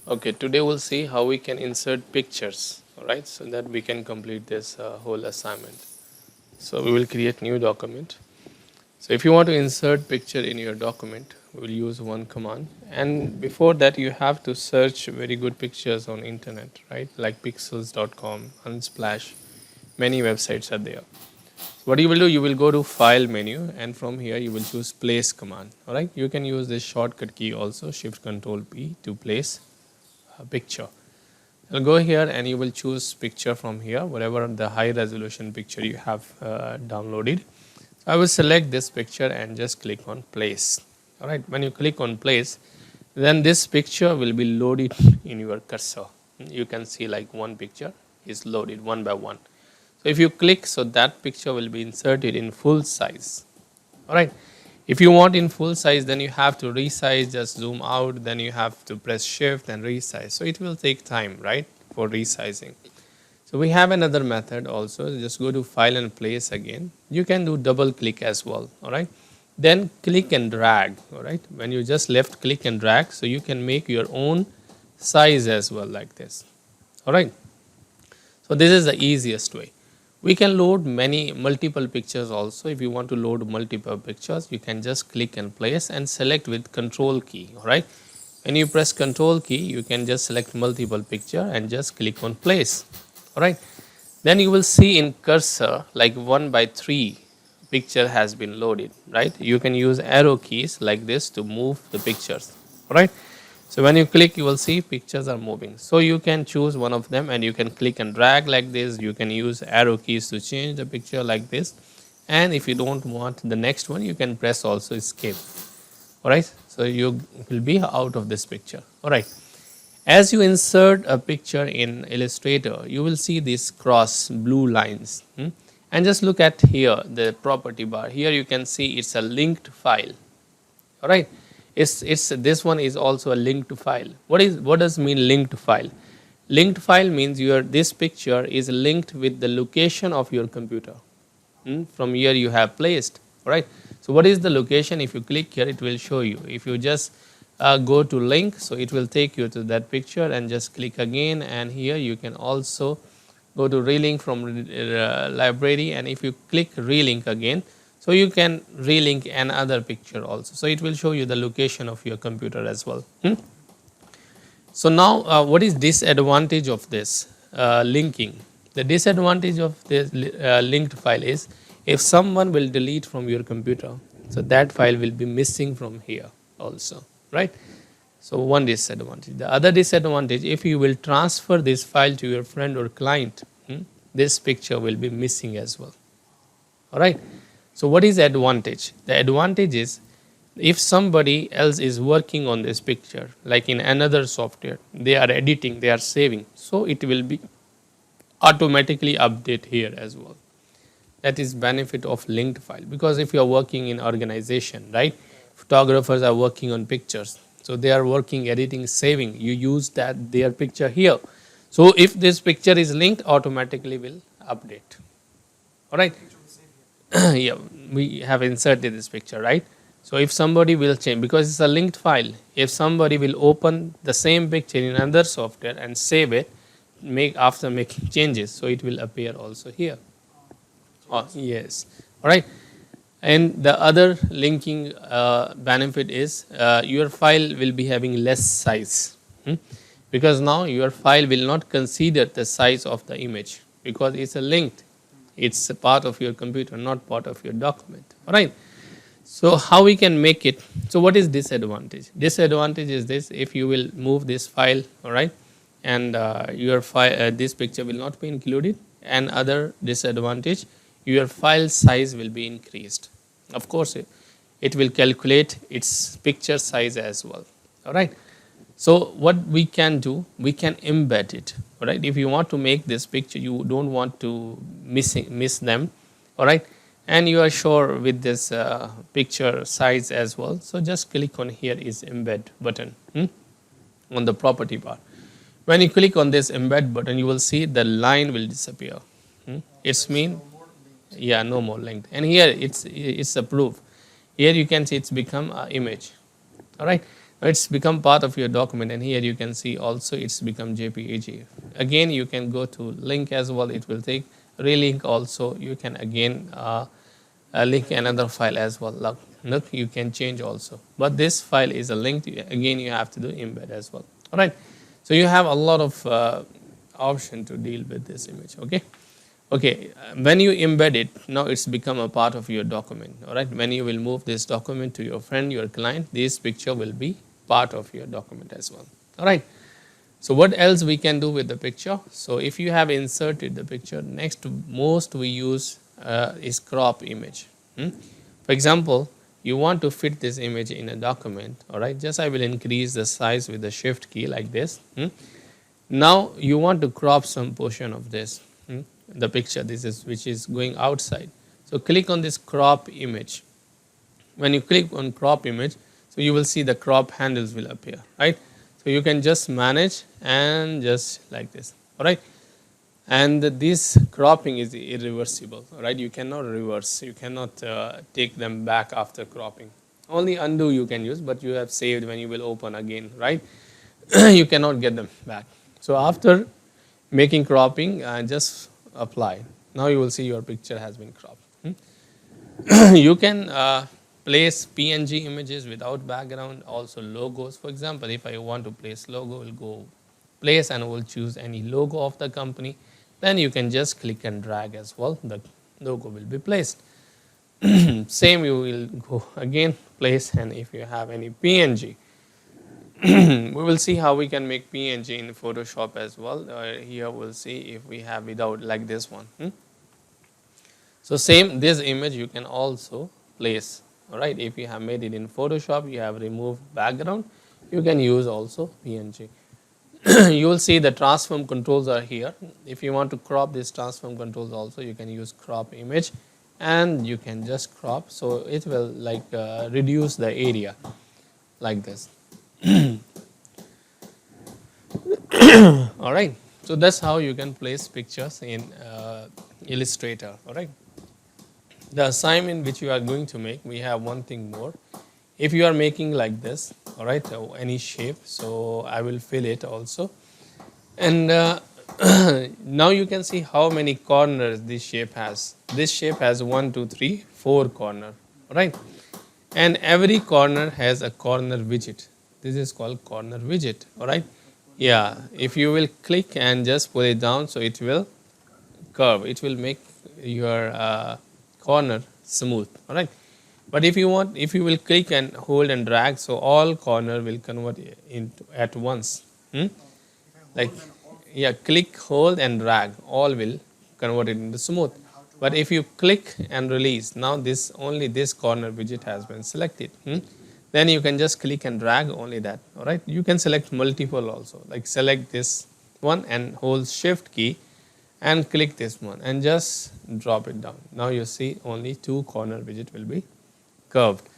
Okay, today we'll see how we can insert pictures, alright, so that we can complete this whole assignment. So we will create new document. So if you want to insert picture in your document, we will use one command, and before that you have to search very good pictures on internet, right, like pixels.com, Unsplash, many websites are there. What you will do, you will go to file menu, and from here you will choose place command, alright. You can use this shortcut key also, shift control P, to place a picture. You'll go here and you will choose picture from here, whatever the high resolution picture you have downloaded. I will select this picture and just click on place. Alright, when you click on place, then this picture will be loaded in your cursor. You can see like one picture is loaded one by one. So if you click, so that picture will be inserted in full size. Alright, if you want in full size, then you have to resize, just zoom out, then you have to press shift and resize. So it will take time, right, for resizing. So we have another method also, just go to file and place again. You can do double click as well, alright. Then click and drag, alright. When you just left click and drag, so you can make your own size as well like this, alright. So this is the easiest way. We can load multiple pictures also. If you want to load multiple pictures, you can just click and place and select with control key, alright. When you press control key, you can just select multiple picture and just click on place, alright. Then you will see in cursor like 1/3 picture has been loaded, right. You can use arrow keys like this to move the pictures, alright. So when you click, you will see pictures are moving. So you can choose one of them and you can click and drag like this. You can use arrow keys to change the picture like this. And if you don't want the next one, you can press also escape. Alright, so you will be out of this picture. Alright, as you insert a picture in Illustrator, you will see these cross blue lines. And just look at here, the property bar. Here you can see it's a linked file. Alright. This one is also a linked file. What does mean linked file? Linked file means this picture is linked with the location of your computer. From here you have placed, right? So what is the location? If you click here, it will show you. If you just go to link, so it will take you to that picture, and just click again, and here you can also go to relink from library, and if you click relink again, so you can relink another picture also. So it will show you the location of your computer as well. So now what is disadvantage of this linking? The disadvantage of this linked file is if someone will delete from your computer, so that file will be missing from here also, right? So one disadvantage. The other disadvantage, if you will transfer this file to your friend or client, this picture will be missing as well. Alright. So what is the advantage? The advantage is if somebody else is working on this picture, like in another software, they are editing, they are saving, so it will be automatically update here as well. That is benefit of linked file, because if you are working in organization, right, photographers are working on pictures, so they are working, editing, saving, you use that their picture here. So if this picture is linked, automatically will update. Alright. Yeah, we have inserted this picture, right? So if somebody will change, because it's a linked file, if somebody will open the same picture in another software and save it, after making changes, so it will appear also here. Oh, yes. Alright. And the other linking benefit is your file will be having less size, because now your file will not consider the size of the image, because it's a linked. It's a part of your computer, not part of your document. Alright. So how we can make it? So what is disadvantage? Disadvantage is this: if you will move this file, alright, and your file, this picture will not be included. And other disadvantage, your file size will be increased. Of course, it will calculate its picture size as well. Alright. So what we can do, we can embed it. Alright. If you want to make this picture, you don't want to miss them. Alright. And you are sure with this picture size as well. So just click on here is embed button on the property bar. When you click on this embed button, you will see the line will disappear. It's mean, yeah, no more length. And here it's approved. Here you can see it's become an image. All right. It's become part of your document, and here you can see also it's become JPEG. Again you can go to link as well, it will take relink also. You can again link another file as well. Look, you can change also, but this file is a link. Again you have to do embed as well. All right, so you have a lot of option to deal with this image. Okay, when you embed it, now it's become a part of your document. All right, when you will move this document to your friend, your client, this picture will be part of your document as well. All right, so what else we can do with the picture? So if you have inserted the picture, next most we use is crop image. For example, you want to fit this image in a document. All right, just I will increase the size with the shift key like this. Now you want to crop some portion of this, the picture, this is which is going outside. So click on this crop image. When you click on crop image, so you will see the crop handles will appear, right? So you can just manage and just like this. All right, and this cropping is irreversible. All right, you cannot reverse, you cannot take them back after cropping. Only undo you can use, but you have saved when you will open again, right? You cannot get them back. So after making cropping, just apply. Now you will see your picture has been cropped. You can place PNG images without background, also logos. For example, if I want to place logo, we'll go place and we'll choose any logo of the company. Then you can just click and drag as well. The logo will be placed. Same, you will go again place, and if you have any PNG, we will see how we can make PNG in Photoshop as well. Here we'll see if we have without like this one. So same, this image you can also place. All right, if you have made it in Photoshop, you have removed background, you can use also PNG. You will see the transform controls are here. If you want to crop this transform controls also, you can use crop image and you can just crop, so it will like reduce the area like this. All right, so that's how you can place pictures in Illustrator. All right, the assignment which you are going to make, we have one thing more. If you are making like this, all right, any shape, so I will fill it also, and now you can see how many corners this shape has. This shape has 1 2 3 4 corners, right? And every corner has a corner widget. This is called corner widget. All right, yeah, if you will click and just pull it down, so it will curve, it will make your corner smooth. All right, but if you want, if you will click and hold and drag, so all corner will convert into at once. Like, yeah, click, hold and drag, all will convert it into smooth. But if you click and release, now this only this corner widget has been selected. Then you can just click and drag only that. All right, you can select multiple also, like select this one and hold shift key and click this one and just drop it down. Now you see only 2 corner widget will be curved.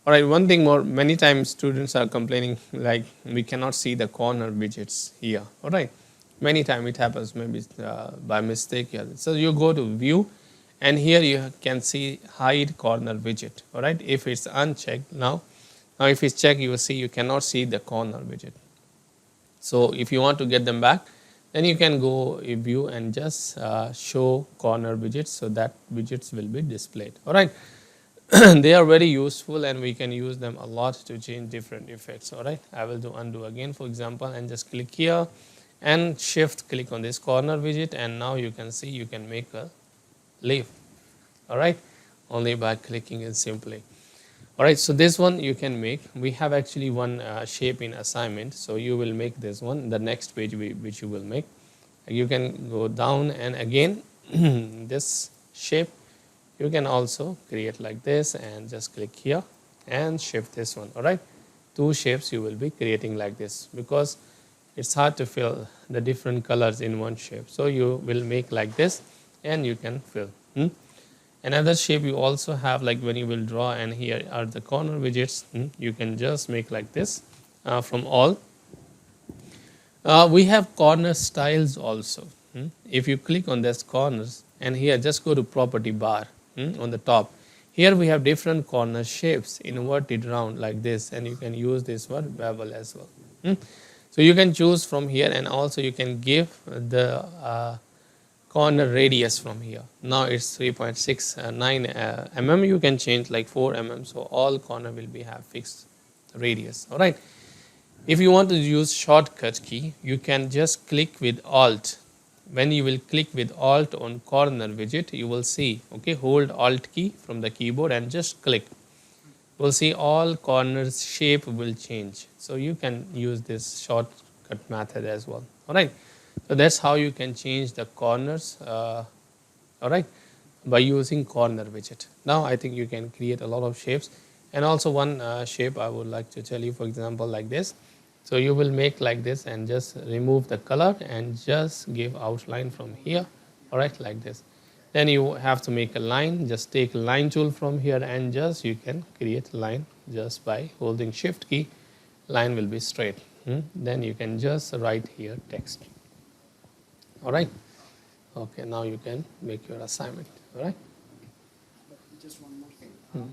All right, one thing more, many times students are complaining like we cannot see the corner widgets here. All right, many times it happens maybe by mistake here. So you go to view and here you can see hide corner widget. All right, if it's unchecked, now if it's checked, you will see you cannot see the corner widget. So if you want to get them back, then you can go view and just show corner widgets, so that widgets will be displayed. All right, they are very useful and we can use them a lot to change different effects. All right, I will do undo again, for example, and just click here and shift click on this corner widget, and now you can see you can make a leaf. All right, only by clicking it simply. All right, so this one you can make. We have actually one shape in assignment, so you will make this one, the next page which you will make. You can go down and again this shape you can also create like this and just click here and shift this one. All right, 2 shapes you will be creating like this, because it's hard to fill the different colors in one shape. So you will make like this and you can fill. Another shape you also have, like when you will draw, and here are the corner widgets. You can just make like this from all. We have corner styles also. If you click on these corners and here just go to property bar on the top, Here we have different corner shapes, inverted round like this, and you can use this one bevel as well. So you can choose from here, and also you can give the corner radius from here. Now it's 3.69 mm. You can change like 4 mm, so all corner will be have fixed radius. All right. If you want to use shortcut key, you can just click with Alt. When you will click with Alt on corner widget, you will see, okay, hold Alt key from the keyboard and just click. You will see all corners shape will change. So you can use this shortcut method as well. All right. So that's how you can change the corners, all right, by using corner widget. Now I think you can create a lot of shapes, and also one shape I would like to tell you, for example, like this. So you will make like this and just remove the color and just give outline from here, all right, like this. Then you have to make a line. Just take line tool from here and just you can create line just by holding shift key. Line will be straight. Then you can just write here text. All right. Okay, now you can make your assignment. All right. Just one more thing.